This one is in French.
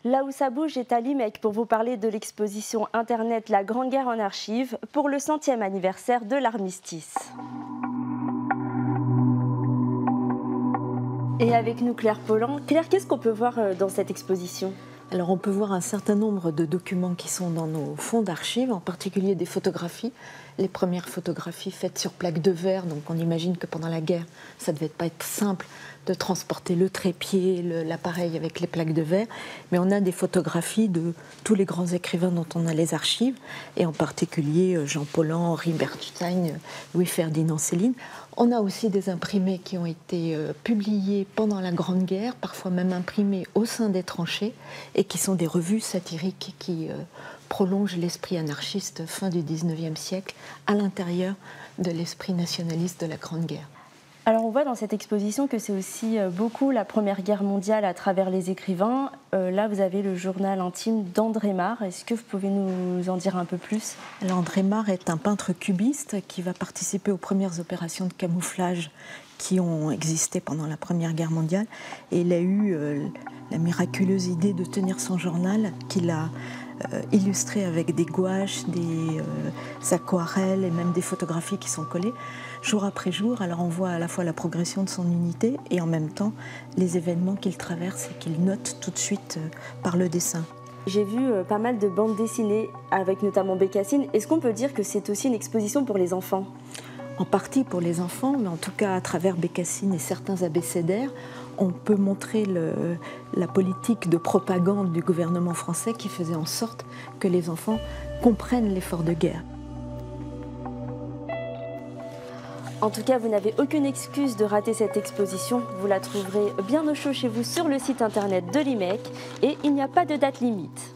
Là où ça bouge est à l'IMEC pour vous parler de l'exposition Internet La Grande Guerre en archives pour le 100e anniversaire de l'armistice. Et avec nous Claire Pollan. Claire, qu'est-ce qu'on peut voir dans cette exposition ? Alors on peut voir un certain nombre de documents qui sont dans nos fonds d'archives, en particulier des photographies. Les premières photographies faites sur plaques de verre, donc on imagine que pendant la guerre, ça ne devait pas être simple de transporter le trépied, l'appareil avec les plaques de verre. Mais on a des photographies de tous les grands écrivains dont on a les archives, et en particulier Jean Paulhan, Henri Bernstein, Louis-Ferdinand Céline. On a aussi des imprimés qui ont été publiés pendant la Grande Guerre, parfois même imprimés au sein des tranchées, et qui sont des revues satiriques qui prolongent l'esprit anarchiste fin du XIXe siècle à l'intérieur de l'esprit nationaliste de la Grande Guerre. Alors on voit dans cette exposition que c'est aussi beaucoup la Première Guerre mondiale à travers les écrivains. Là vous avez le journal intime d'André Mare. Est-ce que vous pouvez nous en dire un peu plus ? Alors, André Mare est un peintre cubiste qui va participer aux premières opérations de camouflage qui ont existé pendant la Première Guerre mondiale. Et il a eu la miraculeuse idée de tenir son journal qu'il a illustré avec des gouaches, des aquarelles et même des photographies qui sont collées jour après jour. Alors on voit à la fois la progression de son unité et en même temps les événements qu'il traverse et qu'il note tout de suite par le dessin. J'ai vu pas mal de bandes dessinées avec notamment Bécassine. Est-ce qu'on peut dire que c'est aussi une exposition pour les enfants ? En partie pour les enfants, mais en tout cas à travers Bécassine et certains abécédaires, on peut montrer la politique de propagande du gouvernement français qui faisait en sorte que les enfants comprennent l'effort de guerre. En tout cas, vous n'avez aucune excuse de rater cette exposition. Vous la trouverez bien au chaud chez vous sur le site internet de l'IMEC et il n'y a pas de date limite.